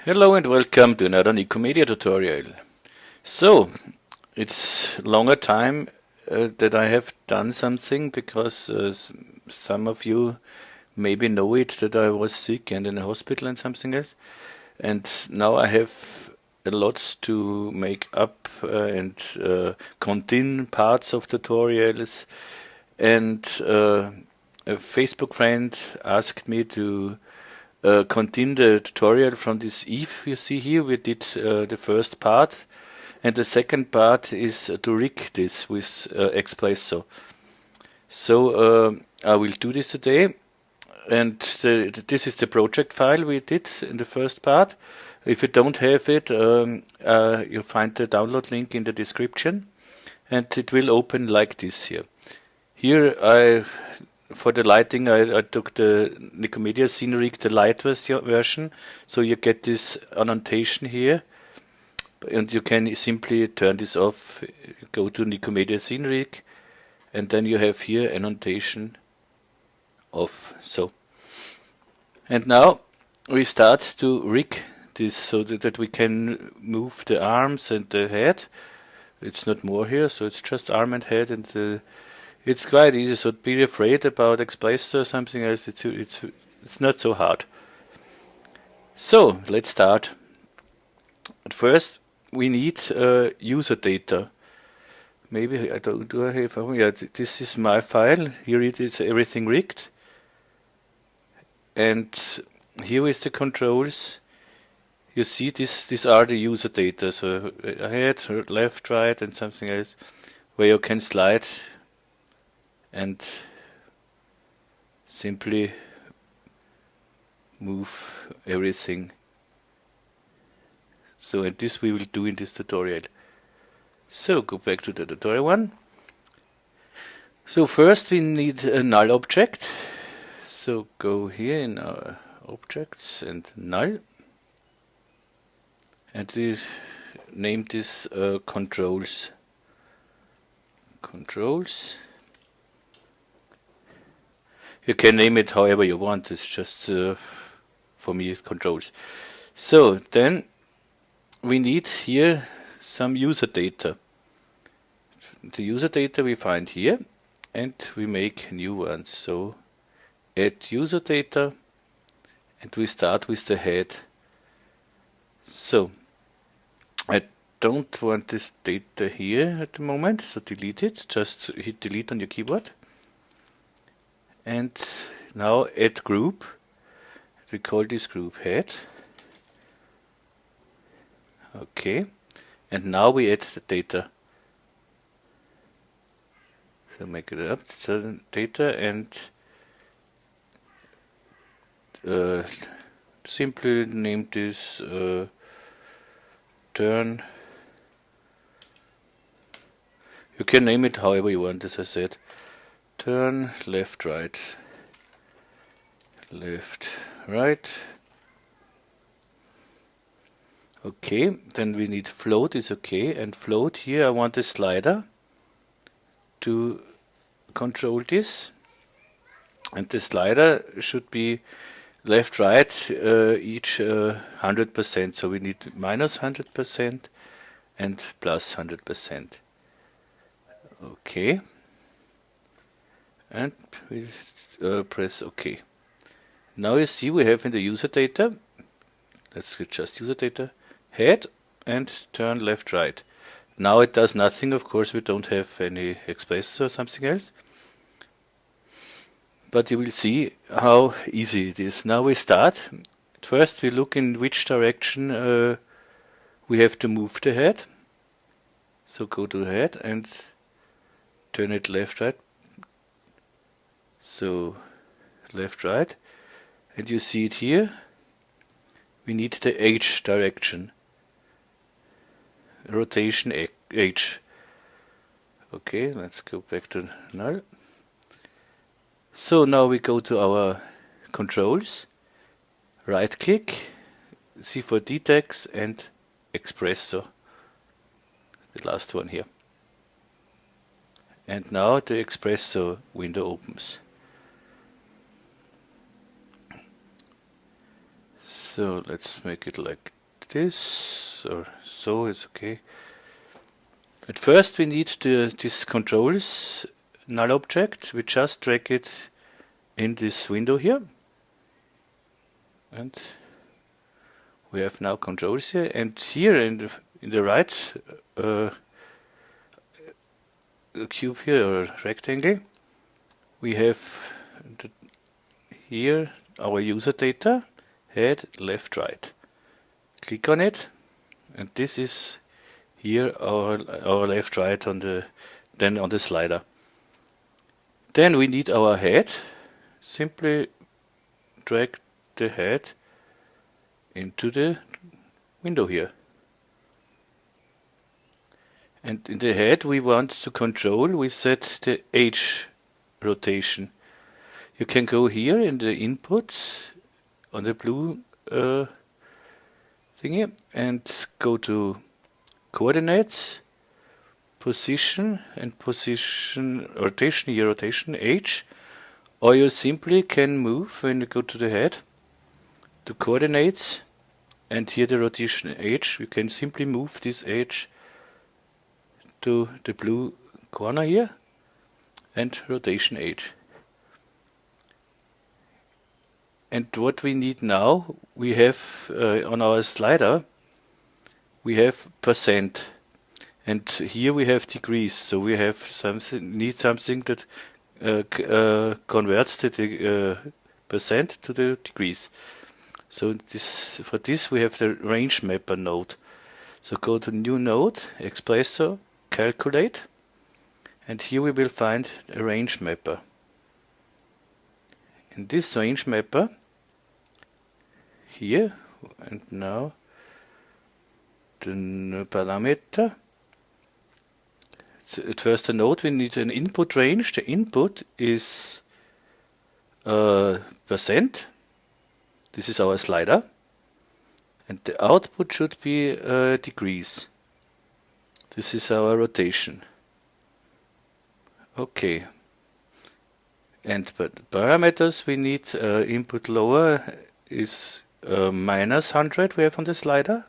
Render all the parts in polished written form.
Hello and welcome to another Nikomedia tutorial. So, it's longer time that I have done something because some of you maybe know it that I was sick and in a hospital and something else. And now I have a lot to make up and continue parts of tutorials. And a Facebook friend asked me to continue the tutorial from this if you see here. We did the first part, and the second part is to rig this with Xpresso. So I will do this today, and this is the project file we did in the first part. If you don't have it, you'll find the download link in the description, and it will open like this here. Here for the lighting, I took the Nikomedias Scene Rig, the Lite version, so you get this annotation here, and you can simply turn this off, go to Nikomedias Scene Rig, and then you have here annotation off. So, and now we start to rig this so that we can move the arms and the head. It's not more here, so it's just arm and head, and it's quite easy, so be afraid about Xpresso or something else. It's not so hard. So let's start. At first, we need user data. Maybe I don't do I have? Oh, yeah, this is my file. Here it is, everything rigged, and here is the controls. You see, these are the user data. So head, left, right, and something else, where you can slide and simply move everything. So, and this we will do in this tutorial. So go back to the tutorial one. So first we need a null object. So go here in our objects and null, and we name this controls. You can name it however you want. It's just for me it's controls. So then we need here some user data. The user data we find here, and we make new ones. So add user data, and we start with the head. So I don't want this data here at the moment, so delete it. Just hit delete on your keyboard. And now add group. We call this group head. Okay. And now we add the data. So make it up. So data, and simply name this turn. You can name it however you want, as I said. Turn left, right, left, right. Okay, then we need float is okay, and float here I want a slider to control this, and the slider should be left, right, each 100%. So we need minus 100% and plus 100%. Okay. And we press OK. Now you see we have in the user data, let's get just user data, head and turn left, right. Now it does nothing, of course we don't have any Xpresso or something else. But you will see how easy it is. Now we start. At first we look in which direction we have to move the head. So go to head and turn it left, right. So left, right, and you see it here. We need the H direction, rotation H. Okay, let's go back to null. So now we go to our controls, right click, C4D tags and Xpresso, the last one here. And now the Xpresso window opens. So let's make it like this, or so, it's okay. At first we need this controls null object. We just drag it in this window here, and we have now controls here. And here in the right cube here, or rectangle, we have here our user data, head, left, right. Click on it, and this is here our left, right on the slider. Then we need our head. Simply drag the head into the window here. And in the head we want to control, we set the H rotation. You can go here in the input on the blue thingy and go to coordinates, position, and position rotation, here rotation H, or you simply can move when you go to the head to coordinates, and here the rotation H, you can simply move this H to the blue corner here and rotation H. And what we need now, we have on our slider, we have percent, and here we have degrees. So we have need something that converts the percent to the degrees. So for this we have the range mapper node. So go to new node, Xpresso, calculate, and here we will find a range mapper. In this range mapper, here, and now the parameter. At first a node, we need an input range. The input is percent. This is our slider. And the output should be degrees. This is our rotation. Okay. And but parameters we need input lower is minus 100 we have on the slider.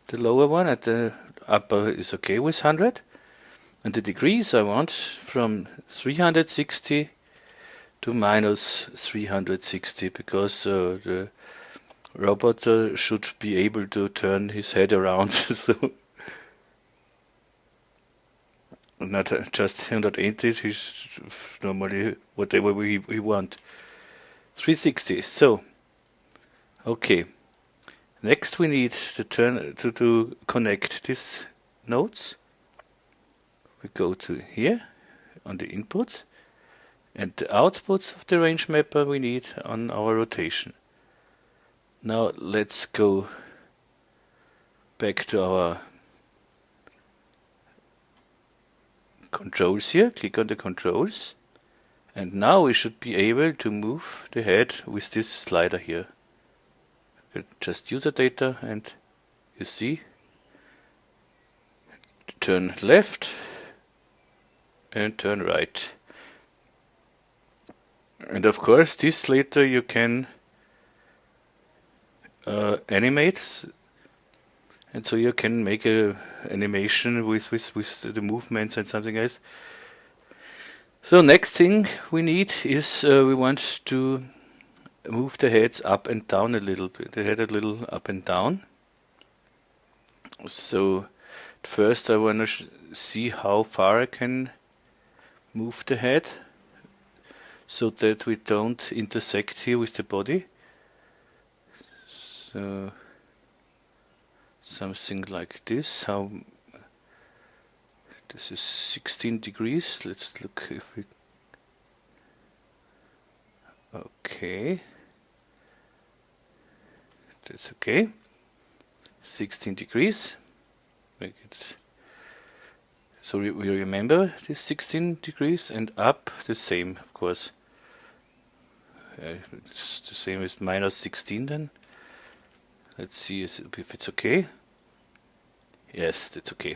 The lower one, and the upper is okay with 100. And the degrees I want from 360 to minus 360, because the robot should be able to turn his head around. So not just 180, he's normally whatever we want. 360. So okay. Next we need to connect these nodes. We go to here on the input, and the output of the range mapper we need on our rotation. Now let's go back to our controls here, click on the controls, and now we should be able to move the head with this slider here. Just user data, and you see, turn left and turn right. And of course this later you can animate, and so you can make a animation with the movements and something else. So next thing we need is we want to move the heads up and down a little bit, the head a little up and down. So first I want to see how far I can move the head so that we don't intersect here with the body. So something like this. How this is 16 degrees. Let's look if we. Okay, that's okay. 16 degrees. Make it. So we remember this 16 degrees, and up the same, of course. It's the same as minus 16 then. Let's see if it's okay. Yes, that's okay.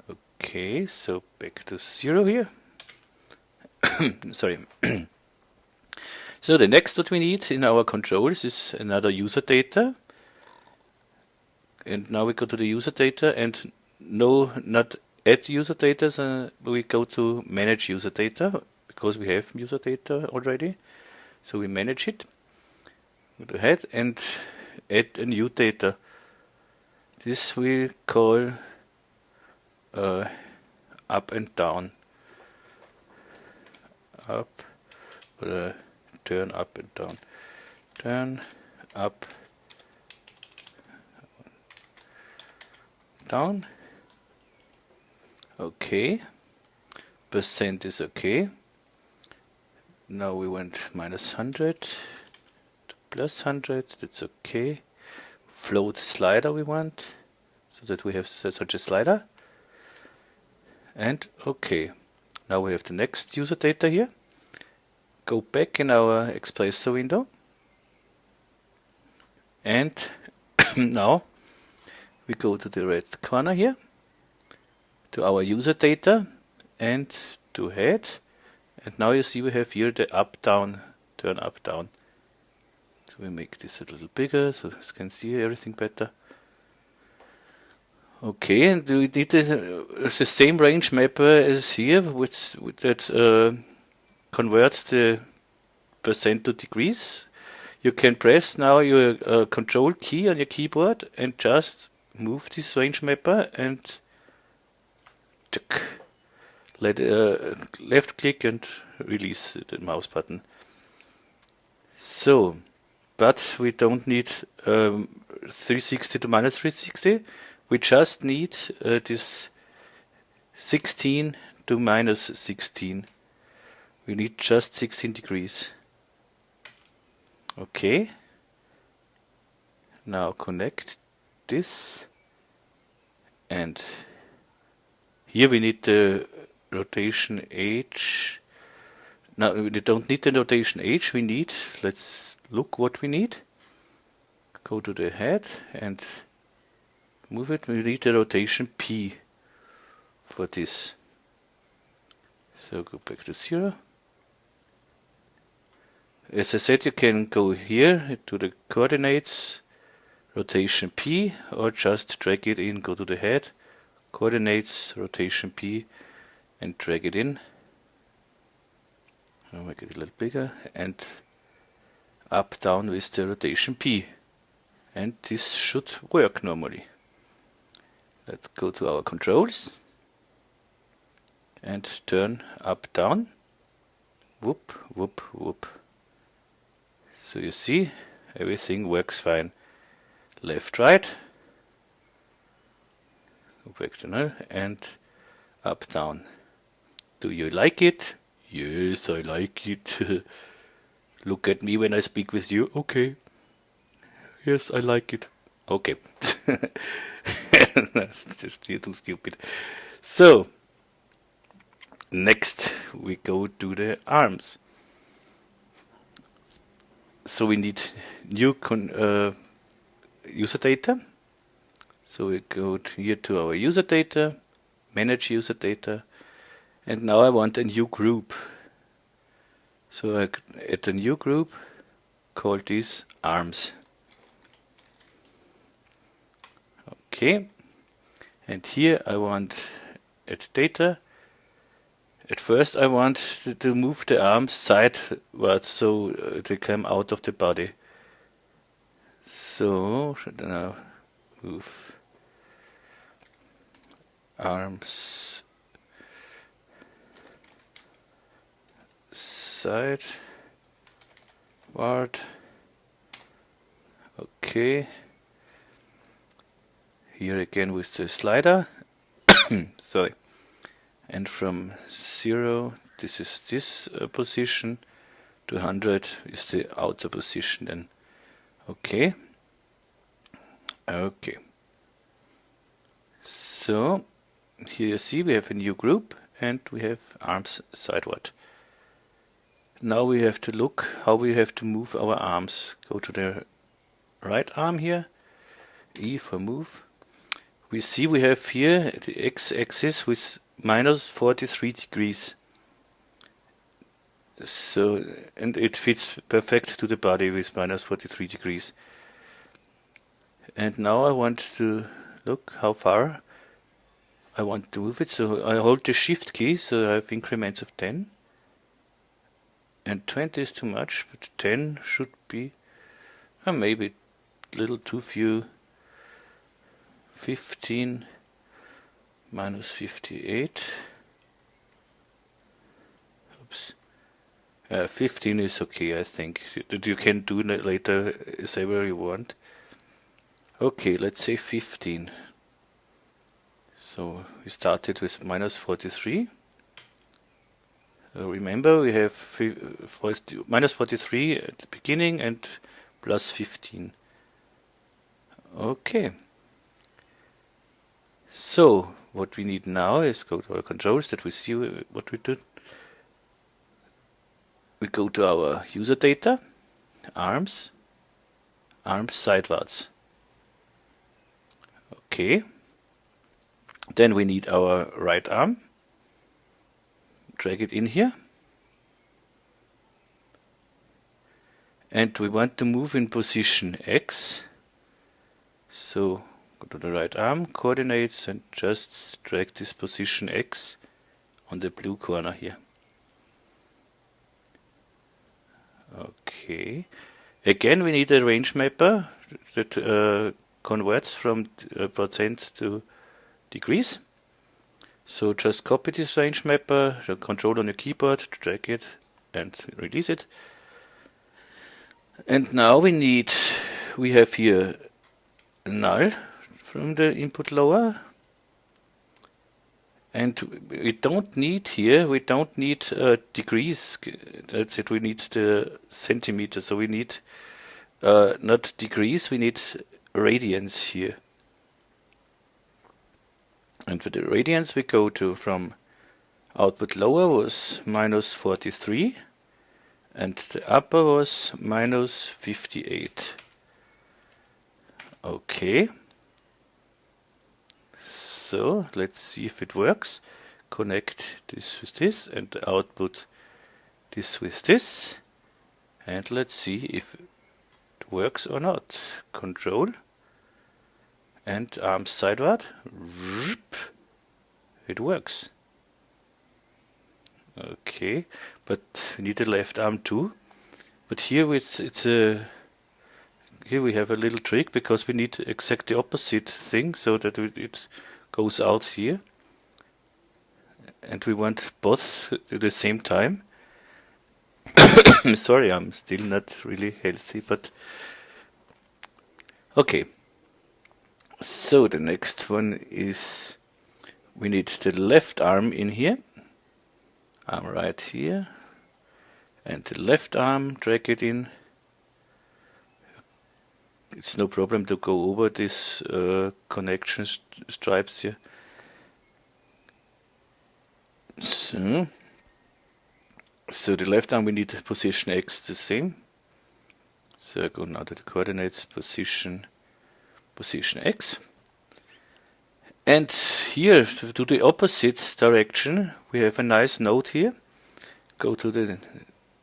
Okay, so back to 0 here. Sorry. So the next what we need in our controls is another user data. And now we go to the user data, and no, not add user data, so we go to manage user data, because we have user data already. So we manage it. Go to head and add a new data. This we call up and down. Up, turn up and down. Turn up, down. Okay. Percent is okay. Now we want -100 to +100. That's okay. Float slider we want, so that we have such a slider. And okay. Now we have the next user data here. Go back in our Xpresso window. And now we go to the red corner here, to our user data, and to head. And now you see we have here the up down, turn up down. So we make this a little bigger so you can see everything better. Okay, and we did the same range mapper as here, which that converts the percent to degrees. You can press now your control key on your keyboard and just move this range mapper and let left click and release the mouse button. So, but we don't need 360 to -360. We just need this 16 to -16. We need just 16 degrees. Okay. Now connect this, and here we need the rotation H. Now we don't need the rotation H, we need, let's look what we need. Go to the head and move it. We need the rotation P for this. So go back to 0. As I said, you can go here to the coordinates, rotation P, or just drag it in, go to the head, coordinates, rotation P, and drag it in. I'll make it a little bigger, and up down with the rotation P. And this should work normally. Let's go to our controls and turn up down. Whoop, whoop, whoop. So you see, everything works fine. Left, right. Go back to now and up, down. Do you like it? Yes, I like it. Look at me when I speak with you. Okay. Yes, I like it. Okay. You're too stupid. So, next we go to the arms. So we need new user data. So we go here to our user data, manage user data, and now I want a new group. So I add a new group, call this arms. Okay, and here I want add data. At first I want to move the arms sidewards so they come out of the body. So now move arms sideward. Okay. Here again with the slider. Sorry. And from 0, this is this position, to 100 is the outer position then. Okay. Okay. So, here you see we have a new group and we have arms sideward. Now we have to look how we have to move our arms. Go to the right arm here, E for move. We see we have here the x-axis with -43 degrees. So, and it fits perfect to the body with -43 degrees. And now I want to look how far I want to move it. So I hold the shift key, so I have increments of 10. And 20 is too much, but 10 should be maybe a little too few. 15 minus 58. Oops. 15 is okay, I think. That you can do later as ever you want. Okay, let's say 15. So we started with minus 43. Remember, we have minus 43 at the beginning and plus 15. Okay. So what we need now is go to our controls that we see what we do. We go to our user data, arms sidewards. Okay. Then we need our right arm. Drag it in here. And we want to move in position X. So go to the right arm, coordinates, and just drag this position X on the blue corner here. Okay. Again, we need a range mapper that converts from percent to degrees. So just copy this range mapper, the control on your keyboard, drag it and release it. And now we have here null from the input lower. And we don't need degrees. That's it, we need the centimeters. So we need not degrees, we need radians here. And for the radians we go to from output lower was minus 43 and the upper was minus 58. Okay. So let's see if it works. Connect this with this and the output this with this. And let's see if it works or not. Control. And arms sideward. It works. Okay, but we need the left arm too. But here here we have a little trick because we need exactly the opposite thing so that it goes out here. And we want both at the same time. Sorry, I'm still not really healthy, but okay. So the next one is we need the left arm in here. Arm right here. And the left arm, drag it in. It's no problem to go over this connection stripes here. So the left arm we need position X the same. So I go now to the coordinates, position X. And here, to do the opposite direction, we have a nice node here. Go to the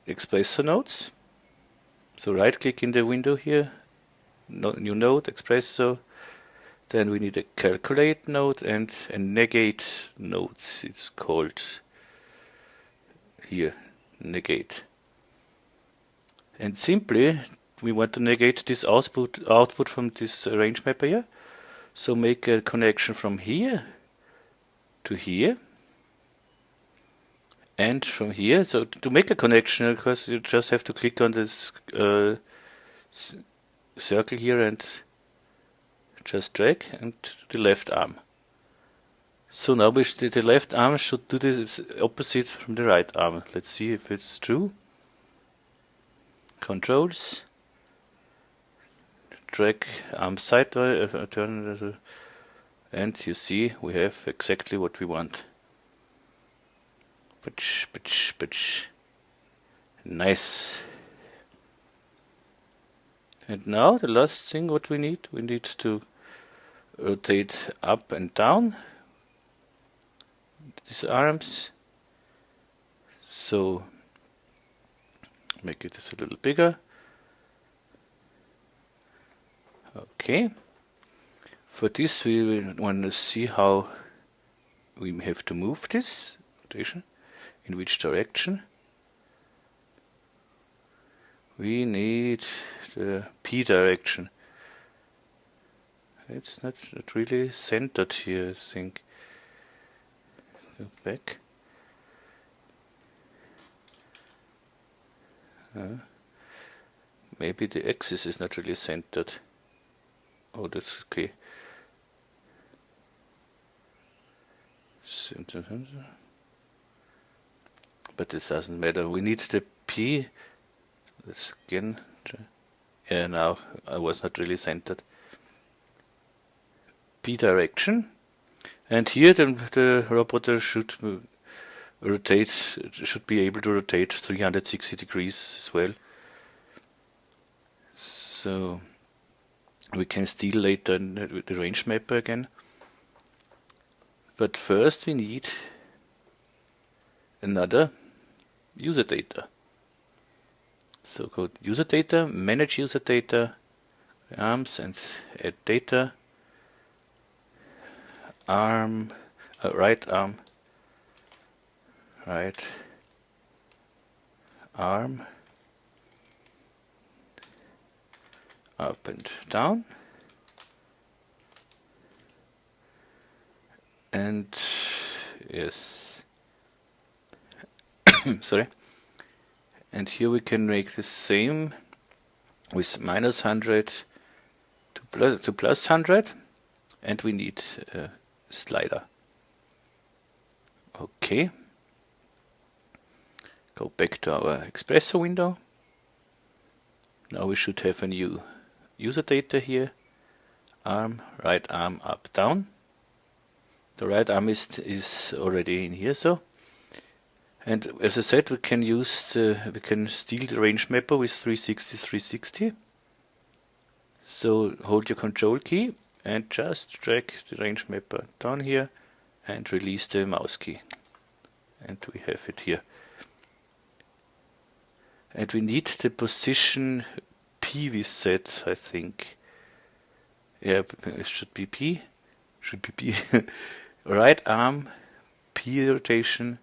Xpresso nodes. So right click in the window here, new node, Xpresso. Then we need a calculate node and a negate node. It's called here, negate. And simply, we want to negate this output from this range mapper here. So make a connection from here to here. And from here, so to make a connection, of course, you just have to click on this circle here and just drag and the left arm. So now the left arm should do the opposite from the right arm. Let's see if it's true. Controls. Drag arm sideways, turn, and you see we have exactly what we want. Pitch. Nice. And now the last thing what we need to rotate up and down these arms. So make it just a little bigger. Okay, For this we want to see how we have to move this rotation, in which direction. We need the P direction. It's not really centered here, I think. Go back. Maybe the axis is not really centered. Oh, that's okay. But this doesn't matter. We need the P. Let's again try. Yeah, now I was not really centered. P direction, and here the roboter should rotate. Should be able to rotate 360 degrees as well. So we can steal later with the range mapper again. But first we need another user data. So go to user data, manage user data, arms, and add data, arm, right arm, up and down, and yes, sorry. And here we can make the same with -100 to plus 100, and we need a slider. Okay. Go back to our Xpresso window. Now we should have a new user data here. Arm, right arm, up, down. The right arm is already in here, so. And as I said, we can steal the range mapper with 360. So hold your control key and just drag the range mapper down here and release the mouse key. And we have it here. And we need the position P we set, I think. Yeah, it should be P. Should be P. Right arm, P rotation.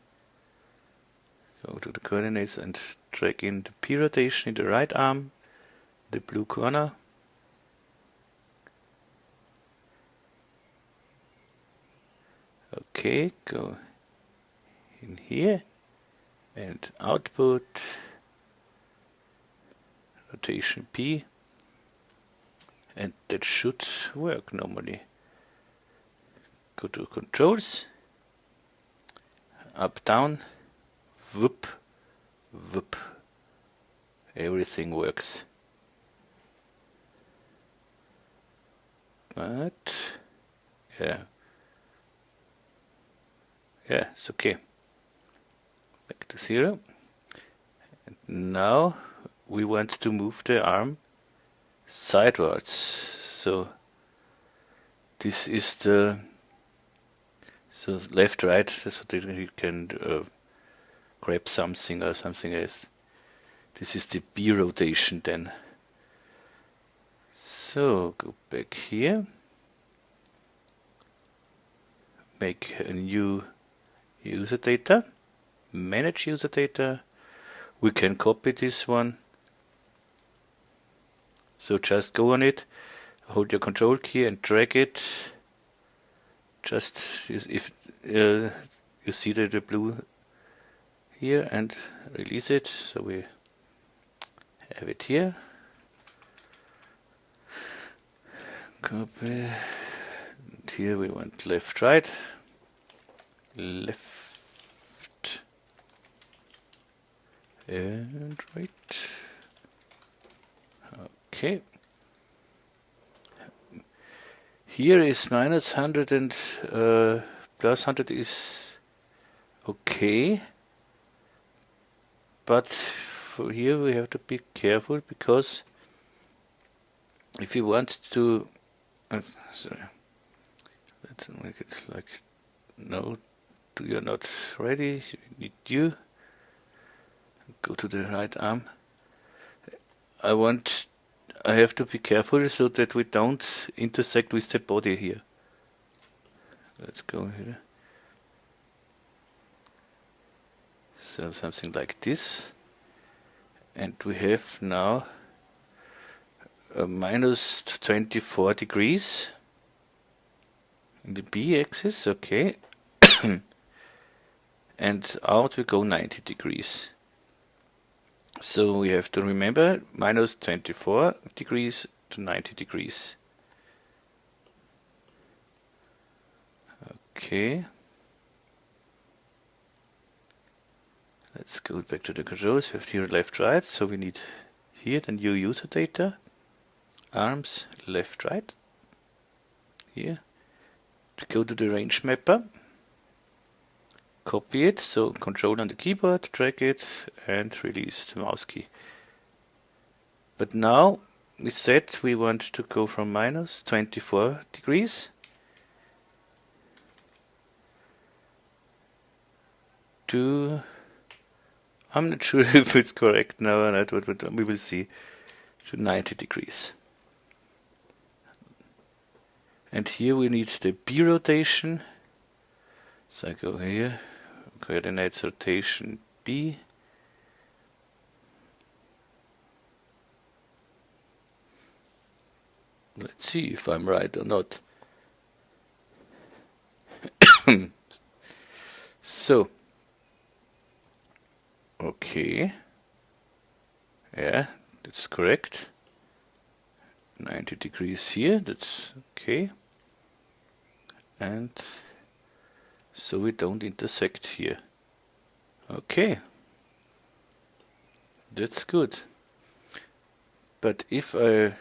Go to the coordinates and drag in the P rotation in the right arm, the blue corner. Okay, go in here and output rotation P, and that should work normally. Go to controls, up, down, whoop, whoop. Everything works. But yeah, it's okay. Back to 0. And now we want to move the arm sidewards. So this is the left, right, so that you can grab something or something else. This is the B rotation then. So go back here, make a new user data, manage user data. We can copy this one. So just go on it, hold your control key and drag it. Just if you see the blue here, and release it. So we have it here. Copy. And here we want left, right, left, and right. Okay. Here is -100 and +100 is okay, but for here we have to be careful, because if you want to sorry, let's make it like, no, you're not ready, you need you. Go to the right arm. I want I have to be careful so that we don't intersect with the body here. Let's go here. So something like this. And we have now a minus 24 degrees in the B-axis, okay. And out we go 90 degrees. So we have to remember minus 24 degrees to 90 degrees. Okay. Let's go back to the controls. We have here left, right. So we need here the new user data. Arms, left, right. Here. To go to the range mapper. Copy it. So control on the keyboard, drag it, and release the mouse key. But now we said we want to go from minus 24 degrees to, I'm not sure if it's correct now or not, but we will see, to 90 degrees. And here we need the B rotation. So I go here, coordinates rotation B. Let's see if I'm right or not. So, okay. Yeah, that's correct. 90 degrees here, that's okay. And so we don't intersect here. Okay. That's good. But if I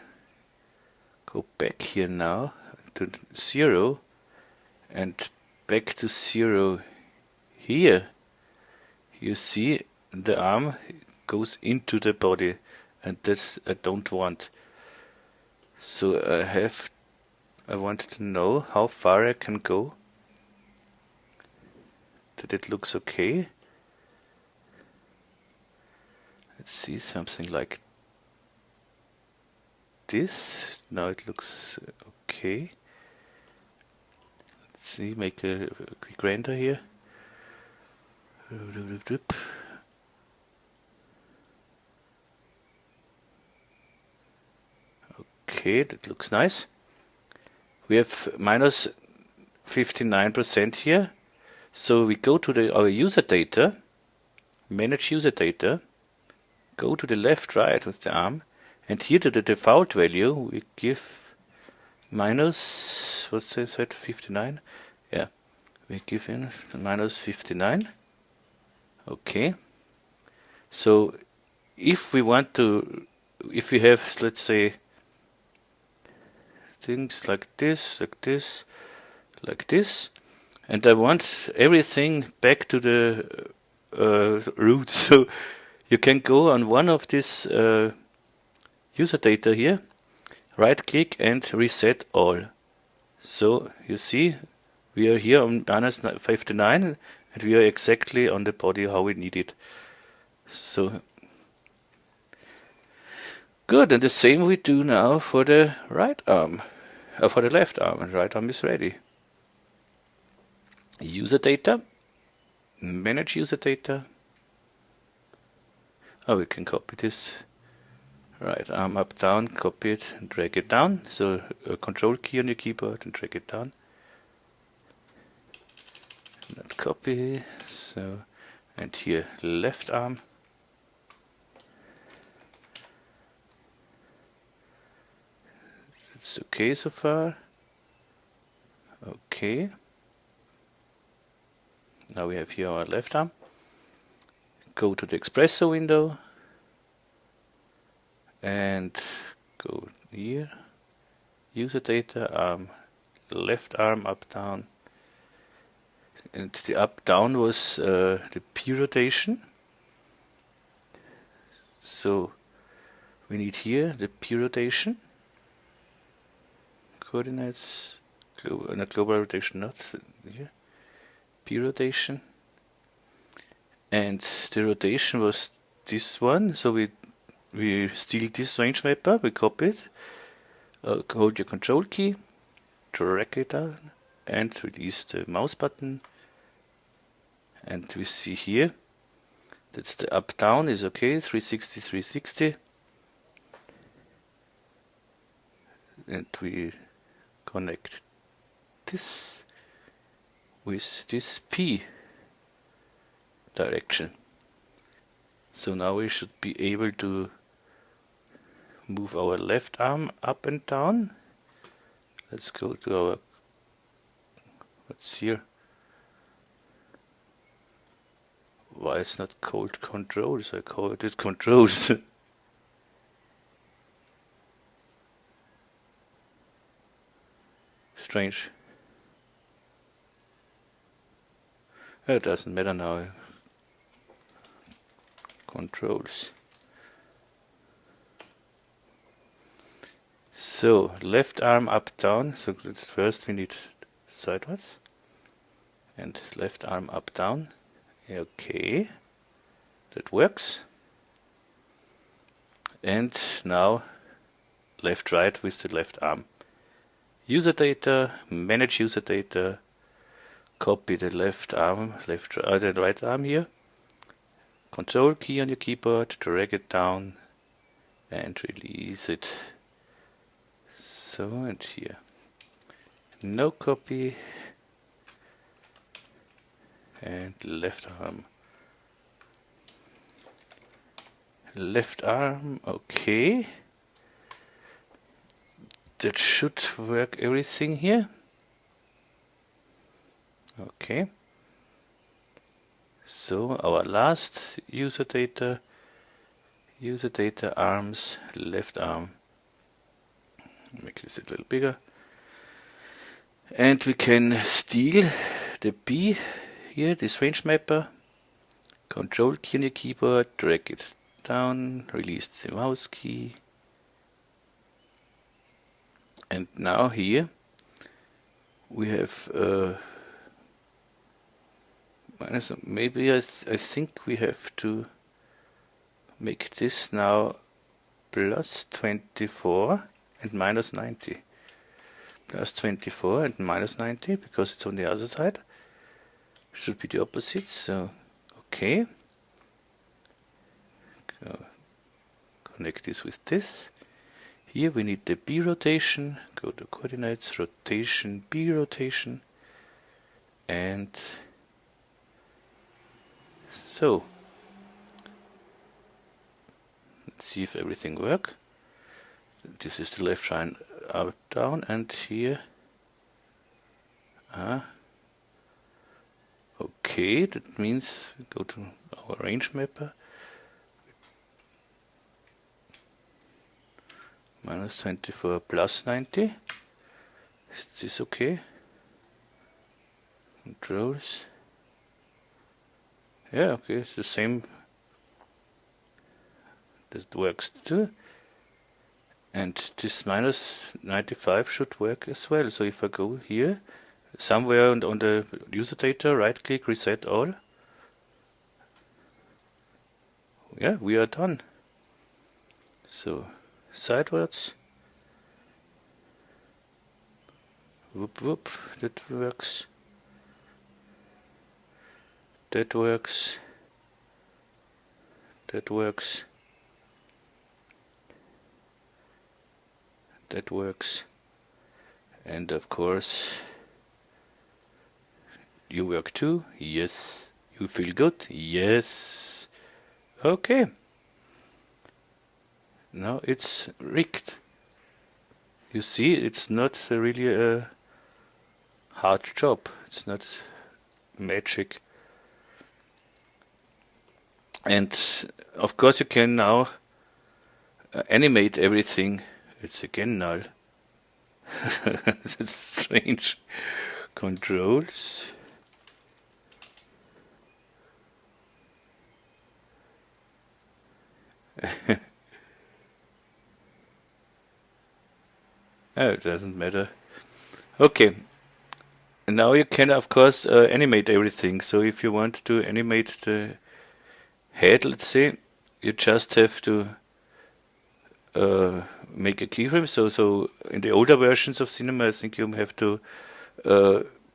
go back here now to 0 and back to 0 here, you see the arm goes into the body, and that I don't want. So I want to know how far I can go that it looks okay. Let's see, something like this. Now it looks okay. Let's see, make a quick render here. Okay, that looks nice. We have minus 59% here. So we go to our user data, manage user data, go to the left, right with the arm, and here to the default value we give minus, what's this, 59? Yeah, we give in minus 59. Okay. So if we want to, if we have, let's say, things like this, like this, like this, and I want everything back to the root, so you can go on one of these user data here, right click and reset all. So you see we are here on minus 59 and we are exactly on the body how we need it. So good, and the same we do now for the right arm, for the left arm, and right arm is ready. User data, manage user data. Oh, we can copy this. Right arm up, down, copy it and drag it down. So a control key on your keyboard and drag it down. Not copy. So, and here left arm. It's okay so far. Okay. Now we have here our left arm. Go to the Xpresso window and go here. User data, arm, left arm up, down. And the up, down was the P rotation. So we need here the P rotation. Coordinates, not global rotation, not here. P rotation, and the rotation was this one, so we we steal this range mapper, we copy it, hold your control key, drag it down, and release the mouse button. And we see here, that's the up down is okay, 360, 360. And we connect this with this P direction. So now we should be able to move our left arm up and down. Let's go to our, what's here? Why it's not called controls? I call it controls. Strange. It doesn't matter now. Controls. So left arm up down. So first we need sideways and left arm up down. Okay, that works. And now left right with the left arm. User data, manage user data, copy the left arm, the right arm here. Control key on your keyboard, drag it down and release it. So, and here. No copy. And left arm. Left arm, okay. That should work everything here. Okay. So our last user data arms, left arm. Make this a little bigger. And we can steal the B here, this range mapper. Control key on your keyboard, drag it down, release the mouse key. And now here we have maybe I think we have to make this now plus 24 and minus 90. Plus 24 and minus 90 because it's on the other side. Should be the opposite, so okay. Connect this with this. Here we need the B rotation, go to coordinates, rotation, B rotation, and so let's see if everything works. This is the left line up, down, and here, okay, that means we go to our range mapper. Minus 24 plus 90. Is this okay? Controls. Yeah, okay, it's the same. This works too. And this minus 95 should work as well. So if I go here, somewhere on the user data, right click, reset all. Yeah, we are done. So sidewards. Whoop whoop, that works. That works. That works. That works. And of course, you work too? Yes. You feel good? Yes. Okay. Now it's rigged. You see, it's not really a hard job. It's not magic. And of course you can now animate everything. It's again null. That's strange. Controls. Oh, it doesn't matter. Okay. And now you can, of course, animate everything. So if you want to animate the head, let's say, you just have to make a keyframe. So in the older versions of Cinema, I think you have to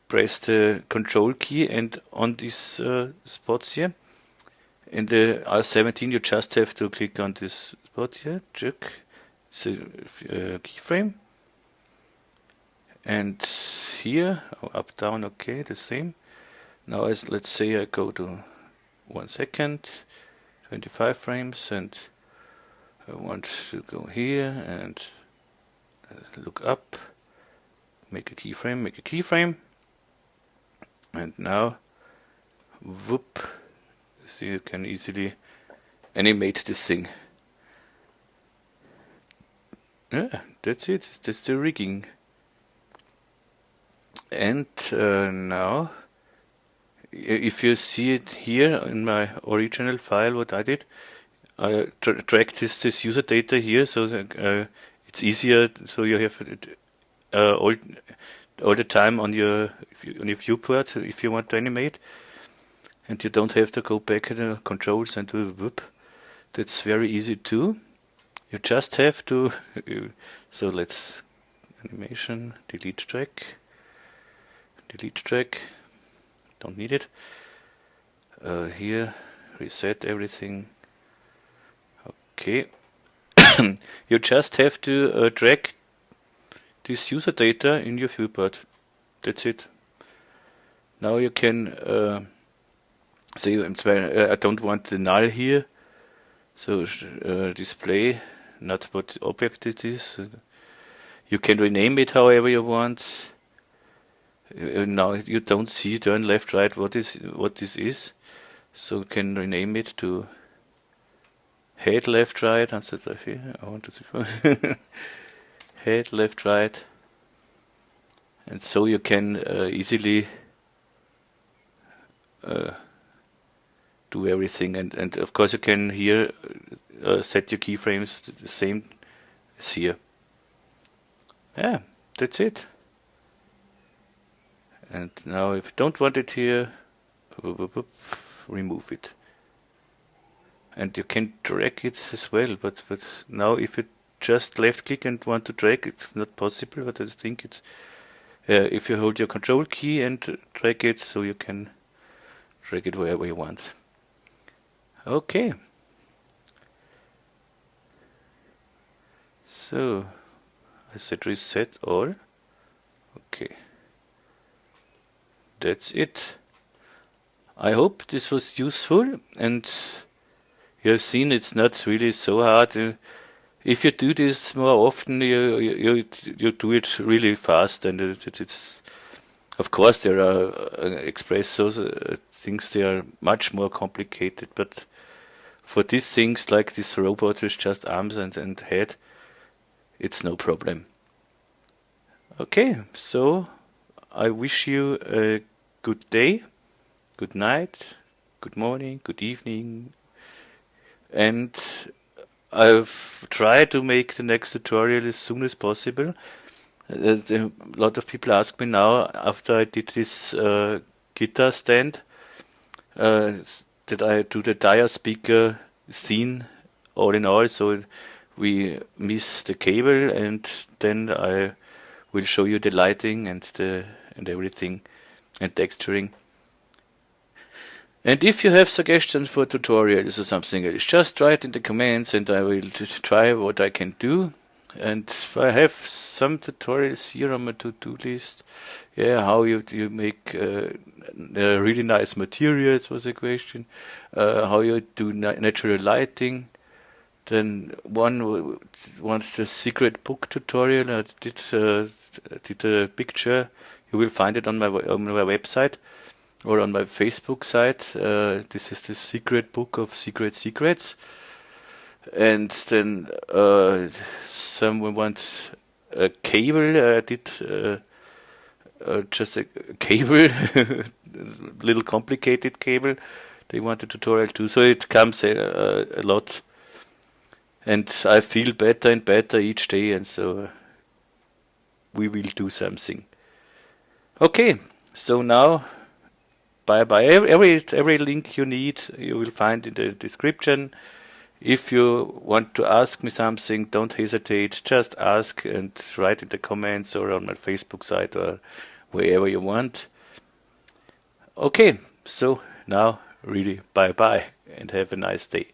press the control key and on these spots here. In the R17 you just have to click on this spot here, check, it's a keyframe. And here, up, down, okay, the same. Now let's say I go to 1 second, 25 frames, and I want to go here and look up, make a keyframe, and now, whoop, so you can easily animate this thing. Yeah, that's it, that's the rigging. And now, if you see it here in my original file, what I did, I tracked this user data here, so that, it's easier. So you have all the time on your viewport if you want to animate, and you don't have to go back to the controls and do whoop. That's very easy too. You just have to. So let's animation, delete track. Don't need it. Here, reset everything. Okay. You just have to drag this user data in your viewport. That's it. Now you can say I don't want the null here, so display not what object it is. You can rename it however you want. Now you don't see turn left right what this is, so you can rename it to head left right instead of here. I want to head left right, and so you can easily do everything, and of course you can here set your keyframes the same as here. Yeah, that's it. And now if you don't want it here, remove it. And you can drag it as well, but now if you just left click and want to drag, it's not possible, but I think it's if you hold your control key and drag it, so you can drag it wherever you want. Okay. So I said reset all. Okay. That's it. I hope this was useful, and you have seen it's not really so hard. If you do this more often, you do it really fast, and it's of course there are Xpressos things they are much more complicated, but for these things like this robot with just arms and head, it's no problem. Okay, so I wish you a good day, good night, good morning, good evening, and I've tried to make the next tutorial as soon as possible. A lot of people ask me now, after I did this guitar stand, that I do the dia speaker scene all in all, so we miss the cable, and then I will show you the lighting and everything and texturing. And if you have suggestions for tutorials or something else, just write in the comments and I will try what I can do. And I have some tutorials here on my to-do list. Yeah, how you make really nice materials was a question. How you do natural lighting. Then once the secret book tutorial, I did a picture. You will find it on my website or on my Facebook site. This is the secret book of secrets. And then someone wants a cable. I did just a cable, little complicated cable. They want a tutorial too, so it comes a lot. And I feel better and better each day, and so we will do something. Okay, so now bye bye. Every link you need you will find in the description. If you want to ask me something, don't hesitate, just ask and write in the comments or on my Facebook site or wherever you want. Okay, so now really bye bye and have a nice day.